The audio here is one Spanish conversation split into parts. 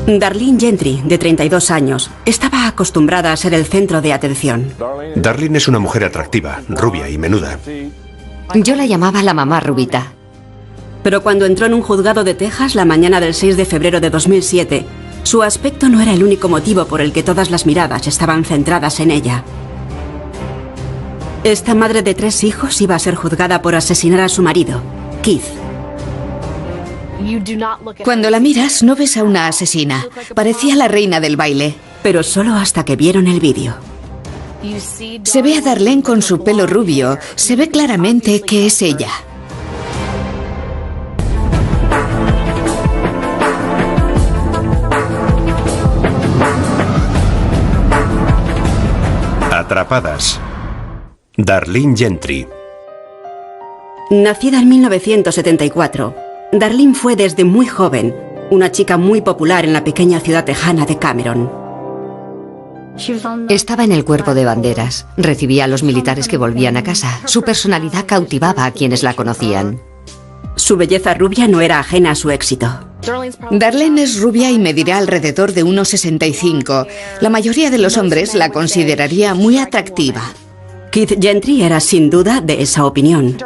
Darlene Gentry, de 32 años, estaba acostumbrada a ser el centro de atención. Darlene es una mujer atractiva, rubia y menuda. Yo la llamaba la mamá rubita. Pero cuando entró en un juzgado de Texas la mañana del 6 de febrero de 2007, su aspecto no era el único motivo por el que todas las miradas estaban centradas en ella. Esta madre de 3 hijos iba a ser juzgada por asesinar a su marido, Keith. Cuando la miras, no ves a una asesina. Parecía la reina del baile. Pero solo hasta que vieron el vídeo. Se ve a Darlene con su pelo rubio. Se ve claramente que es ella. Atrapadas. Darlene Gentry. Nacida en 1974, Darlene fue desde muy joven una chica muy popular en la pequeña ciudad tejana de Cameron. Estaba en el cuerpo de banderas. Recibía a los militares que volvían a casa. Su personalidad cautivaba a quienes la conocían. Su belleza rubia no era ajena a su éxito. Darlene es rubia y medirá alrededor de 1,65. La mayoría de los hombres la consideraría muy atractiva. Keith Gentry era sin duda de esa opinión.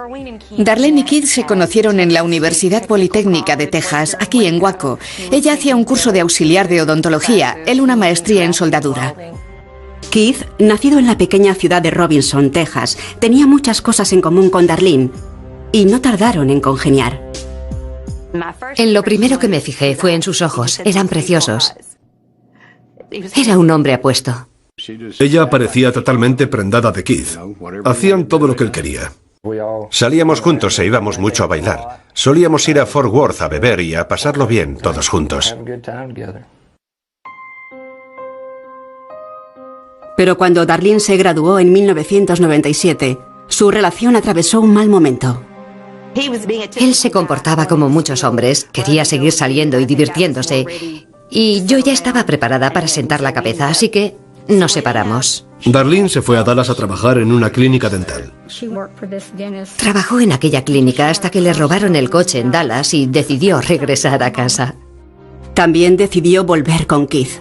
Darlene y Keith se conocieron en la Universidad Politécnica de Texas, aquí en Waco. Ella hacía un curso de auxiliar de odontología, él una maestría en soldadura. Keith, nacido en la pequeña ciudad de Robinson, Texas, tenía muchas cosas en común con Darlene y no tardaron en congeniar. En lo primero que me fijé fue en sus ojos. Eran preciosos. Era un hombre apuesto. Ella parecía totalmente prendada de Keith. Hacían todo lo que él quería. Salíamos juntos e íbamos mucho a bailar. Solíamos ir a Fort Worth a beber y a pasarlo bien todos juntos. Pero cuando Darlene se graduó en 1997, su relación atravesó un mal momento. Él se comportaba como muchos hombres. Quería seguir saliendo y divirtiéndose. Y yo ya estaba preparada para sentar la cabeza, así que nos separamos. Darlene se fue a Dallas a trabajar en una clínica dental. Trabajó en aquella clínica hasta que le robaron el coche en Dallas y decidió regresar a casa. También decidió volver con Keith.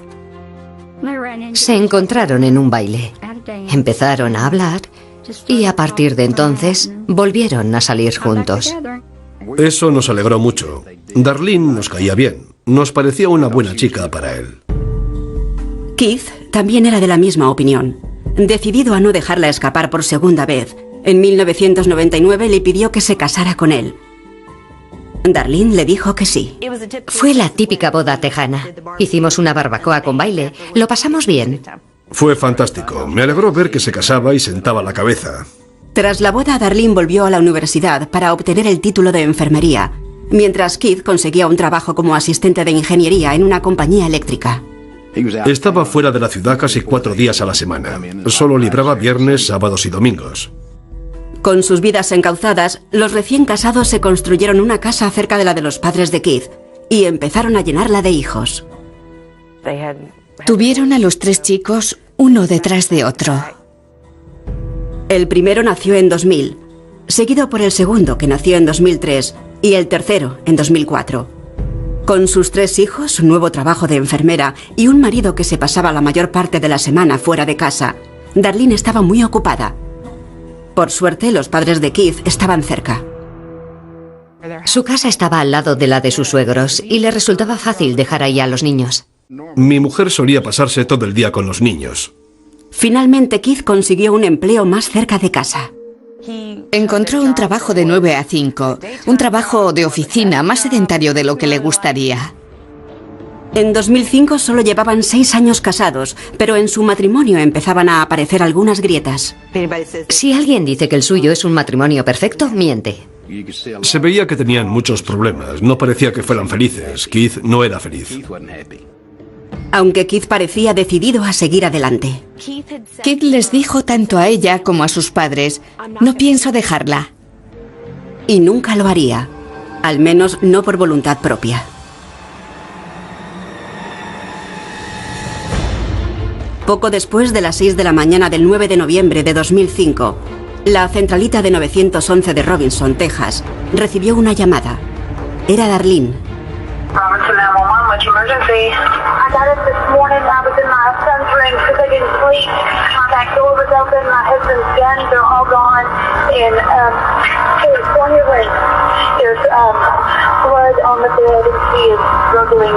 Se encontraron en un baile. Empezaron a hablar y a partir de entonces volvieron a salir juntos. Eso nos alegró mucho. Darlene nos caía bien. Nos parecía una buena chica para él. Keith también era de la misma opinión. Decidido a no dejarla escapar por segunda vez, en 1999 le pidió que se casara con él. Darlene le dijo que sí. Fue la típica boda tejana. Hicimos una barbacoa con baile. Lo pasamos bien. Fue fantástico. Me alegró ver que se casaba y sentaba la cabeza. Tras la boda, Darlene volvió a la universidad para obtener el título de enfermería, mientras Keith conseguía un trabajo como asistente de ingeniería en una compañía eléctrica. Estaba fuera de la ciudad casi 4 días a la semana. Solo libraba viernes, sábados y domingos. Con sus vidas encauzadas, los recién casados se construyeron una casa cerca de la de los padres de Keith y empezaron a llenarla de hijos. Tuvieron a los 3 chicos, uno detrás de otro. El primero nació en 2000, seguido por el segundo, que nació en 2003, y el tercero en 2004. Con sus 3 hijos, su nuevo trabajo de enfermera y un marido que se pasaba la mayor parte de la semana fuera de casa, Darlene estaba muy ocupada. Por suerte, los padres de Keith estaban cerca. Su casa estaba al lado de la de sus suegros y le resultaba fácil dejar ahí a los niños. Mi mujer solía pasarse todo el día con los niños. Finalmente, Keith consiguió un empleo más cerca de casa. Encontró un trabajo de 9 a 5, un trabajo de oficina más sedentario de lo que le gustaría. En 2005 solo llevaban 6 años casados, pero en su matrimonio empezaban a aparecer algunas grietas. Si alguien dice que el suyo es un matrimonio perfecto, miente. Se veía que tenían muchos problemas. No parecía que fueran felices. Keith no era feliz. Aunque Keith parecía decidido a seguir adelante. Keith les dijo tanto a ella como a sus padres: no pienso dejarla. Y nunca lo haría, al menos no por voluntad propia. Poco después de las 6 de la mañana del 9 de noviembre de 2005, la centralita de 911 de Robinson, Texas, recibió una llamada. Era Darlene. Robinson 911, what's your emergency? got up this morning. I was in my son's room because I didn't sleep. My back door was open. My husband's guns are all gone. And there's one room. There's blood on the bed and he is struggling.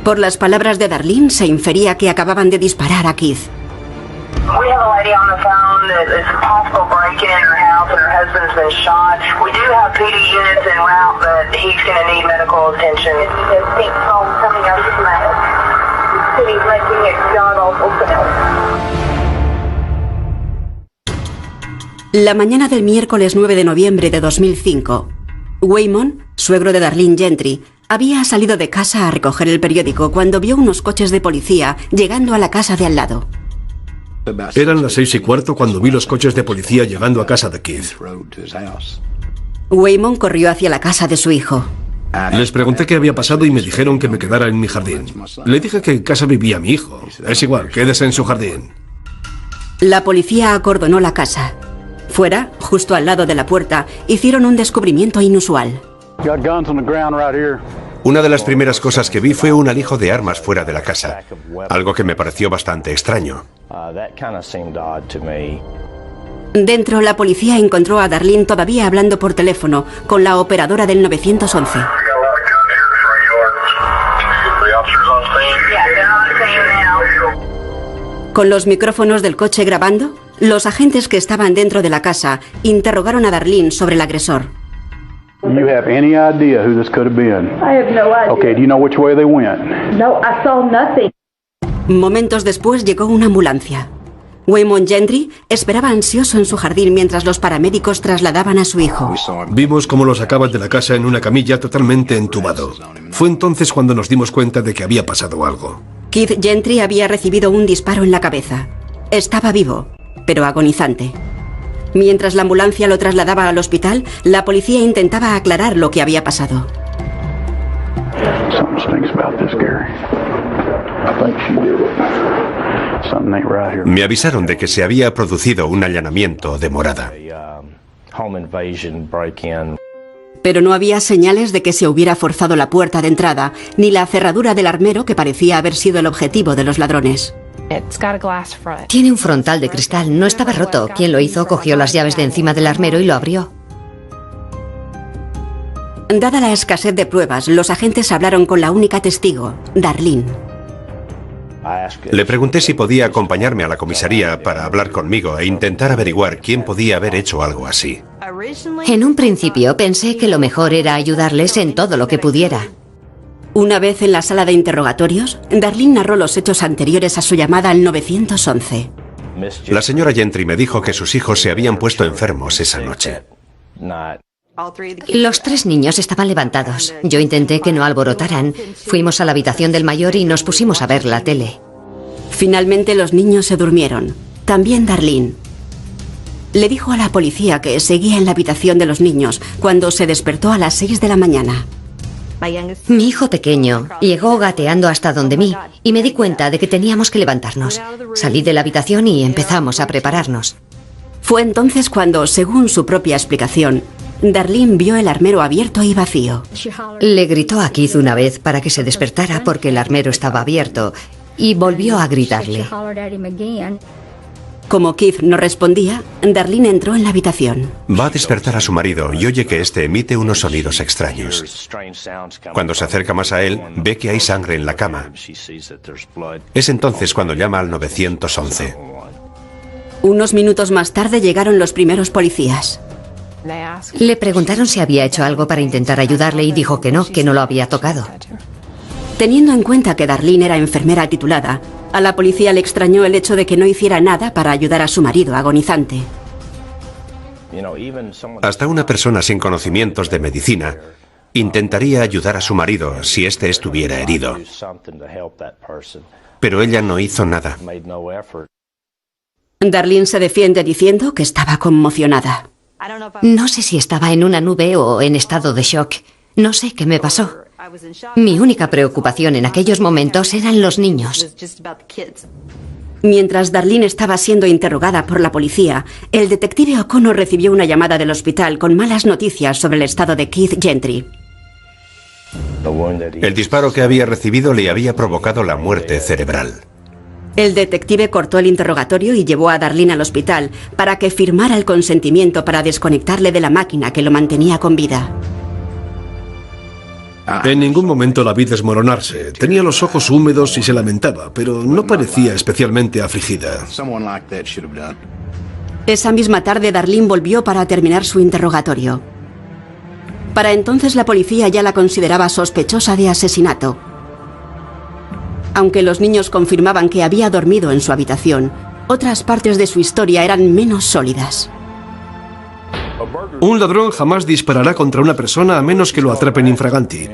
Por las palabras de Darlene se infería que acababan de disparar a Keith. We have a lady on the phone that is a possible break-in in her house and her husband's been shot. We do have PD units en route, but he's going to need medical attention. There's pink foam coming out of his mouth. He's making it god-awful sound. La mañana del miércoles 9 de noviembre de 2005, Waymon, suegro de Darlene Gentry, había salido de casa a recoger el periódico cuando vio unos coches de policía llegando a la casa de al lado. Eran las 6:15 cuando vi los coches de policía llegando a casa de Keith. Waymon corrió hacia la casa de su hijo. Les pregunté qué había pasado y me dijeron que me quedara en mi jardín. Le dije que en casa vivía mi hijo. Es igual, quédese en su jardín. La policía acordonó la casa. Fuera, justo al lado de la puerta, hicieron un descubrimiento inusual. Una de las primeras cosas que vi fue un alijo de armas fuera de la casa, algo que me pareció bastante extraño. Dentro, la policía encontró a Darlene todavía hablando por teléfono con la operadora del 911. Con los micrófonos del coche grabando, los agentes que estaban dentro de la casa interrogaron a Darlene sobre el agresor. You have any idea who this could have been? I have no idea. Okay, do you know which way they went? No, I saw nothing. Momentos después llegó una ambulancia. Waymon Gentry esperaba ansioso en su jardín mientras los paramédicos trasladaban a su hijo. Vimos cómo lo sacaban de la casa en una camilla totalmente entubado. Fue entonces cuando nos dimos cuenta de que había pasado algo. Keith Gentry había recibido un disparo en la cabeza. Estaba vivo, pero agonizante. Mientras la ambulancia lo trasladaba al hospital, la policía intentaba aclarar lo que había pasado. Me avisaron de que se había producido un allanamiento de morada. Pero no había señales de que se hubiera forzado la puerta de entrada, ni la cerradura del armero que parecía haber sido el objetivo de los ladrones. Tiene un frontal de cristal, no estaba roto. Quien lo hizo cogió las llaves de encima del armero y lo abrió. Dada la escasez de pruebas, los agentes hablaron con la única testigo, Darlene. Le pregunté si podía acompañarme a la comisaría para hablar conmigo e intentar averiguar quién podía haber hecho algo así. En un principio pensé que lo mejor era ayudarles en todo lo que pudiera. Una vez en la sala de interrogatorios, Darlene narró los hechos anteriores a su llamada al 911. La señora Gentry me dijo que sus hijos se habían puesto enfermos esa noche. Los 3 niños estaban levantados. Yo intenté que no alborotaran. Fuimos a la habitación del mayor y nos pusimos a ver la tele. Finalmente los niños se durmieron. También Darlene. Le dijo a la policía que seguía en la habitación de los niños cuando se despertó a las 6 de la mañana. Mi hijo pequeño llegó gateando hasta donde mí y me di cuenta de que teníamos que levantarnos. Salí de la habitación y empezamos a prepararnos. Fue entonces cuando, según su propia explicación, Darlene vio el armero abierto y vacío. Le gritó a Keith una vez para que se despertara porque el armero estaba abierto y volvió a gritarle. Como Keith no respondía, Darlene entró en la habitación. Va a despertar a su marido y oye que este emite unos sonidos extraños. Cuando se acerca más a él, ve que hay sangre en la cama. Es entonces cuando llama al 911. Unos minutos más tarde llegaron los primeros policías. Le preguntaron si había hecho algo para intentar ayudarle y dijo que no lo había tocado. Teniendo en cuenta que Darlene era enfermera titulada, a la policía le extrañó el hecho de que no hiciera nada para ayudar a su marido agonizante. Hasta una persona sin conocimientos de medicina intentaría ayudar a su marido si éste estuviera herido. Pero ella no hizo nada. Darlene se defiende diciendo que estaba conmocionada. No sé si estaba en una nube o en estado de shock. No sé qué me pasó. Mi única preocupación en aquellos momentos eran los niños. Mientras Darlene estaba siendo interrogada por la policía, el detective O'Connor recibió una llamada del hospital con malas noticias sobre el estado de Keith Gentry. El disparo que había recibido le había provocado la muerte cerebral. El detective cortó el interrogatorio y llevó a Darlene al hospital para que firmara el consentimiento para desconectarle de la máquina que lo mantenía con vida. En ningún momento la vi desmoronarse. Tenía los ojos húmedos y se lamentaba, pero no parecía especialmente afligida. Esa misma tarde Darlene volvió para terminar su interrogatorio. Para entonces la policía ya la consideraba sospechosa de asesinato. Aunque los niños confirmaban que había dormido en su habitación, otras partes de su historia eran menos sólidas. Un ladrón jamás disparará contra una persona a menos que lo atrapen infraganti.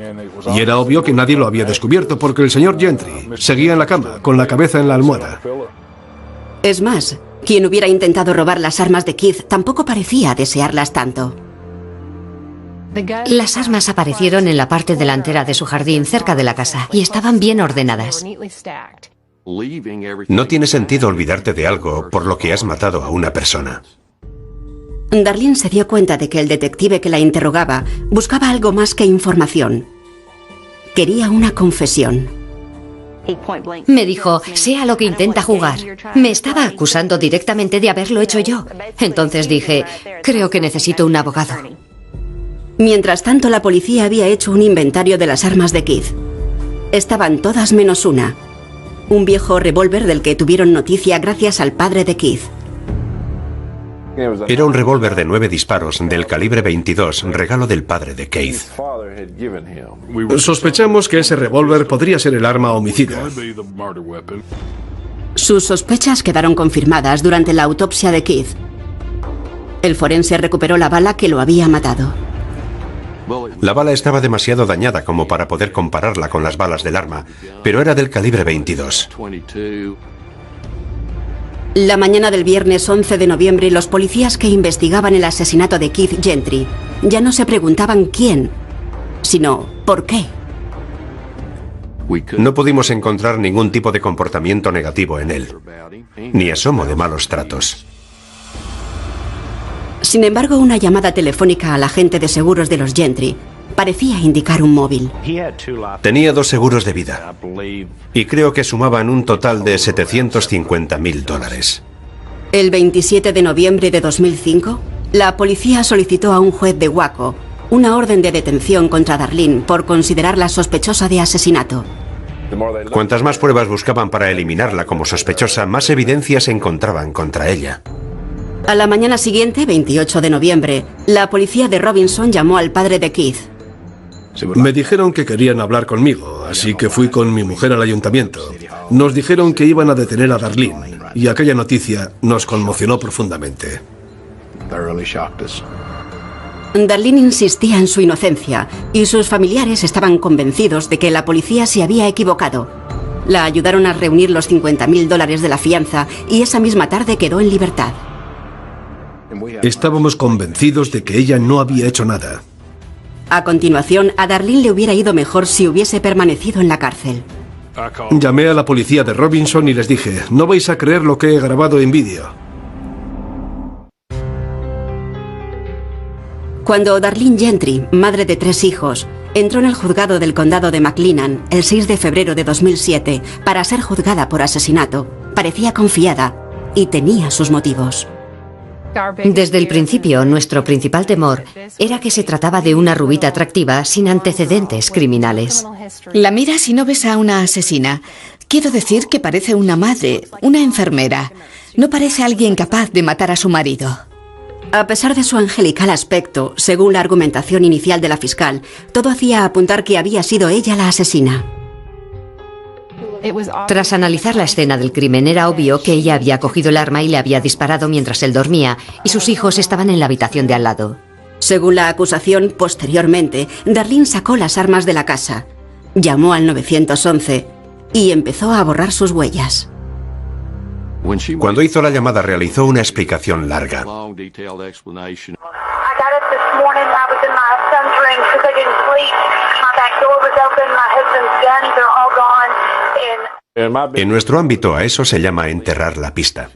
Y era obvio que nadie lo había descubierto porque el señor Gentry seguía en la cama, con la cabeza en la almohada. Es más, quien hubiera intentado robar las armas de Keith tampoco parecía desearlas tanto. Las armas aparecieron en la parte delantera de su jardín, cerca de la casa, y estaban bien ordenadas. No tiene sentido olvidarte de algo por lo que has matado a una persona. Darlene se dio cuenta de que el detective que la interrogaba buscaba algo más que información. Quería una confesión. Me dijo, sea lo que intenta jugar. Me estaba acusando directamente de haberlo hecho yo. Entonces dije, creo que necesito un abogado. Mientras tanto, la policía había hecho un inventario de las armas de Keith. Estaban todas menos una. Un viejo revólver del que tuvieron noticia gracias al padre de Keith. Era un revólver de 9 disparos del calibre 22, regalo del padre de Keith. Sospechamos que ese revólver podría ser el arma homicida. Sus sospechas quedaron confirmadas durante la autopsia de Keith. El forense recuperó la bala que lo había matado. La bala estaba demasiado dañada como para poder compararla con las balas del arma, pero era del calibre 22. La mañana del viernes 11 de noviembre, los policías que investigaban el asesinato de Keith Gentry ya no se preguntaban quién, sino por qué. No pudimos encontrar ningún tipo de comportamiento negativo en él, ni asomo de malos tratos. Sin embargo, una llamada telefónica al agente de seguros de los Gentry parecía indicar un móvil. Tenía 2 seguros de vida y creo que sumaban un total de $750.000. El 27 de noviembre de 2005, la policía solicitó a un juez de Waco una orden de detención contra Darlene por considerarla sospechosa de asesinato. Cuantas más pruebas buscaban para eliminarla como sospechosa, más evidencias encontraban contra ella. A la mañana siguiente, 28 de noviembre, la policía de Robinson llamó al padre de Keith. Me dijeron que querían hablar conmigo, así que fui con mi mujer al ayuntamiento. Nos dijeron que iban a detener a Darlene, y aquella noticia nos conmocionó profundamente. Darlene insistía en su inocencia, y sus familiares estaban convencidos de que la policía se había equivocado. La ayudaron a reunir los $50.000 de la fianza, y esa misma tarde quedó en libertad. Estábamos convencidos de que ella no había hecho nada. A continuación, a Darlene le hubiera ido mejor si hubiese permanecido en la cárcel. Llamé a la policía de Robinson y les dije, no vais a creer lo que he grabado en vídeo. Cuando Darlene Gentry, madre de 3 hijos, entró en el juzgado del condado de McLennan el 6 de febrero de 2007 para ser juzgada por asesinato, parecía confiada y tenía sus motivos. Desde el principio, nuestro principal temor era que se trataba de una rubita atractiva sin antecedentes criminales. La miras y no ves a una asesina. Quiero decir que parece una madre, una enfermera. No parece alguien capaz de matar a su marido. A pesar de su angelical aspecto, según la argumentación inicial de la fiscal, todo hacía apuntar que había sido ella la asesina. Tras analizar la escena del crimen, era obvio que ella había cogido el arma y le había disparado mientras él dormía, y sus hijos estaban en la habitación de al lado. Según la acusación, posteriormente, Darlene sacó las armas de la casa, llamó al 911 y empezó a borrar sus huellas. Cuando hizo la llamada, realizó una explicación larga. En nuestro ámbito a eso se llama enterrar la pista.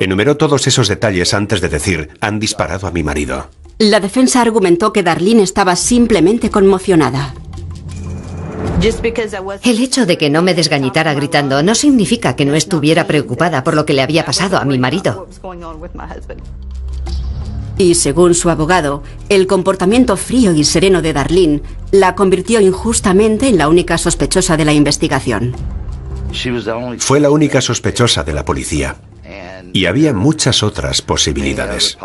Enumeró todos esos detalles antes de decir, han disparado a mi marido. La defensa argumentó que Darlene estaba simplemente conmocionada. El hecho de que no me desgañitara gritando no significa que no estuviera preocupada por lo que le había pasado a mi marido. Y según su abogado, el comportamiento frío y sereno de Darlene la convirtió injustamente en la única sospechosa de la investigación. Fue la única sospechosa de la policía. Y había muchas otras posibilidades.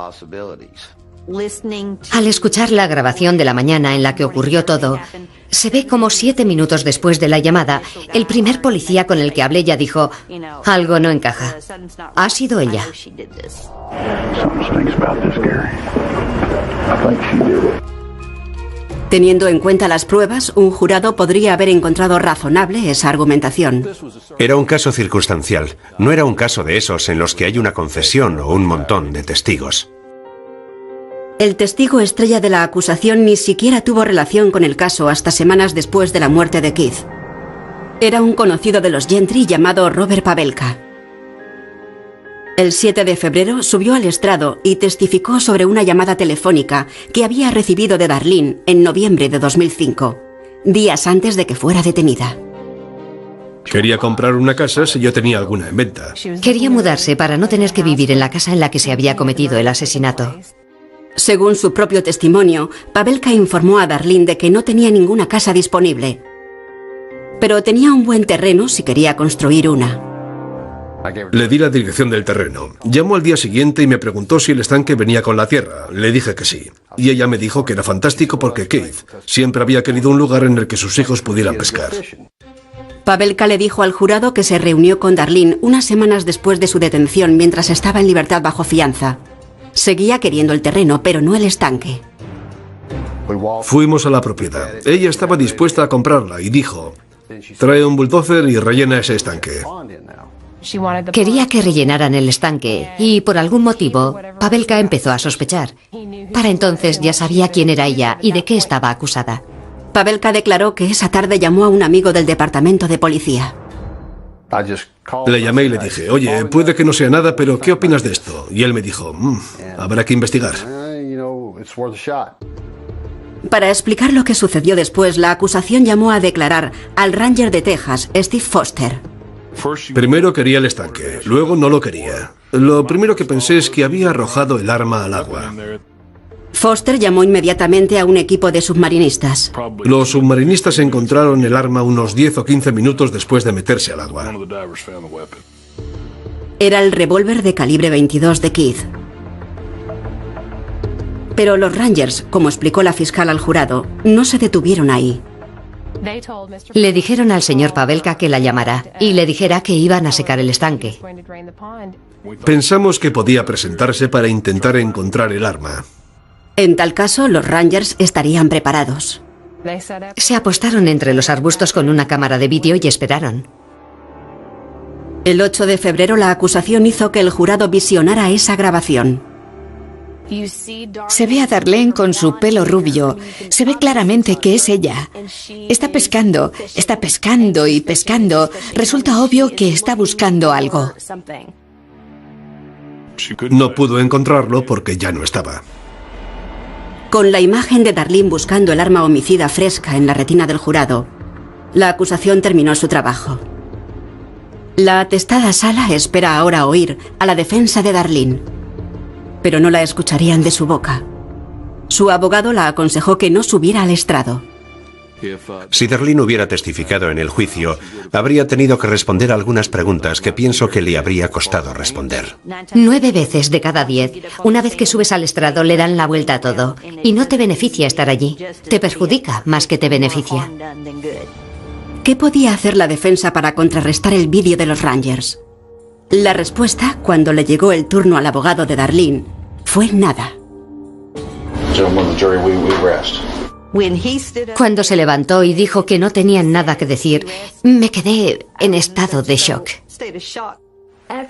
Al escuchar la grabación de la mañana en la que ocurrió todo, se ve como 7 minutos después de la llamada, el primer policía con el que hablé ya dijo: algo no encaja. Ha sido ella. Teniendo en cuenta las pruebas, un jurado podría haber encontrado razonable esa argumentación. Era un caso circunstancial. No era un caso de esos en los que hay una confesión o un montón de testigos. El testigo estrella de la acusación ni siquiera tuvo relación con el caso hasta semanas después de la muerte de Keith. Era un conocido de los Gentry llamado Robert Pavelka. El 7 de febrero subió al estrado y testificó sobre una llamada telefónica que había recibido de Darlene en noviembre de 2005, días antes de que fuera detenida. Quería comprar una casa si yo tenía alguna en venta. Quería mudarse para no tener que vivir en la casa en la que se había cometido el asesinato. Según su propio testimonio, Pavelka informó a Darlene de que no tenía ninguna casa disponible, pero tenía un buen terreno si quería construir una. Le di la dirección del terreno. Llamó al día siguiente y me preguntó si el estanque venía con la tierra. Le dije que sí. Y ella me dijo que era fantástico porque Keith siempre había querido un lugar en el que sus hijos pudieran pescar. Pavelka le dijo al jurado que se reunió con Darlene unas semanas después de su detención mientras estaba en libertad bajo fianza. Seguía queriendo el terreno, pero no el estanque. Fuimos a la propiedad. Ella estaba dispuesta a comprarla y dijo: trae un bulldozer y rellena ese estanque. Quería que rellenaran el estanque y, por algún motivo, Pavelka empezó a sospechar. Para entonces ya sabía quién era ella y de qué estaba acusada. Pavelka declaró que esa tarde llamó a un amigo del departamento de policía. Le llamé y le dije: oye, puede que no sea nada, pero ¿qué opinas de esto? Y él me dijo: habrá que investigar. Para explicar lo que sucedió después, la acusación llamó a declarar al ranger de Texas, Steve Foster. Primero quería el estanque, luego no lo quería. Lo primero que pensé es que había arrojado el arma al agua. Foster llamó inmediatamente a un equipo de submarinistas. Los submarinistas encontraron el arma unos 10 o 15 minutos después de meterse al agua. Era el revólver de calibre 22 de Keith. Pero los Rangers, como explicó la fiscal al jurado, no se detuvieron ahí. Le dijeron al señor Pavelka que la llamara y le dijera que iban a secar el estanque. Pensamos que podía presentarse para intentar encontrar el arma. En tal caso, los Rangers estarían preparados. Se apostaron entre los arbustos con una cámara de vídeo y esperaron. El 8 de febrero la acusación hizo que el jurado visionara esa grabación. Se ve a Darlene con su pelo rubio. Se ve claramente que es ella. Está pescando y pescando. Resulta obvio que está buscando algo. No pudo encontrarlo porque ya no estaba. Con la imagen de Darlene buscando el arma homicida fresca en la retina del jurado, la acusación terminó su trabajo. La atestada sala espera ahora oír a la defensa de Darlene, pero no la escucharían de su boca. Su abogado la aconsejó que no subiera al estrado. Si Darlene hubiera testificado en el juicio, habría tenido que responder algunas preguntas que pienso que le habría costado responder. 9 veces de cada 10, una vez que subes al estrado, le dan la vuelta a todo. Y no te beneficia estar allí. Te perjudica más que te beneficia. ¿Qué podía hacer la defensa para contrarrestar el vídeo de los Rangers? La respuesta, cuando le llegó el turno al abogado de Darlene, fue nada. Cuando se levantó y dijo que no tenían nada que decir, me quedé en estado de shock.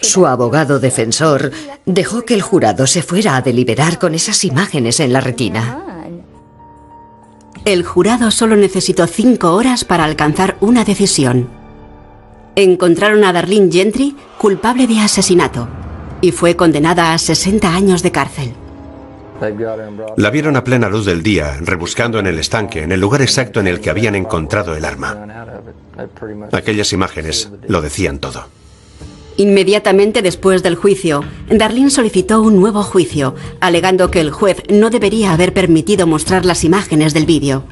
Su abogado defensor dejó que el jurado se fuera a deliberar con esas imágenes en la retina. El jurado solo necesitó 5 horas para alcanzar una decisión. Encontraron a Darlene Gentry culpable de asesinato y fue condenada a 60 años de cárcel. La vieron a plena luz del día, rebuscando en el estanque, en el lugar exacto en el que habían encontrado el arma. Aquellas imágenes lo decían todo. Inmediatamente después del juicio, Darlene solicitó un nuevo juicio, alegando que el juez no debería haber permitido mostrar las imágenes del vídeo.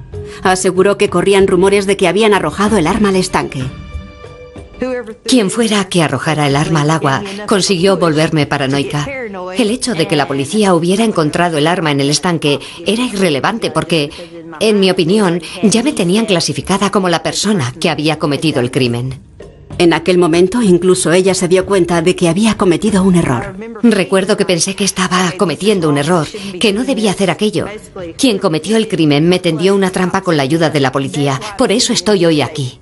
Aseguró que corrían rumores de que habían arrojado el arma al estanque. Quien fuera que arrojara el arma al agua consiguió volverme paranoica. El hecho de que la policía hubiera encontrado el arma en el estanque era irrelevante porque, en mi opinión, ya me tenían clasificada como la persona que había cometido el crimen. En aquel momento, incluso ella se dio cuenta de que había cometido un error. Recuerdo que pensé que estaba cometiendo un error, que no debía hacer aquello. Quien cometió el crimen me tendió una trampa con la ayuda de la policía. Por eso estoy hoy aquí.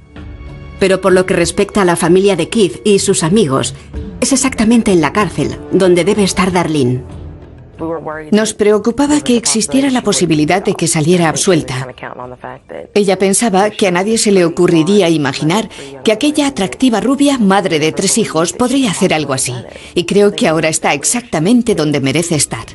Pero por lo que respecta a la familia de Keith y sus amigos, es exactamente en la cárcel donde debe estar Darlene. Nos preocupaba que existiera la posibilidad de que saliera absuelta. Ella pensaba que a nadie se le ocurriría imaginar que aquella atractiva rubia, madre de 3 hijos, podría hacer algo así. Y creo que ahora está exactamente donde merece estar.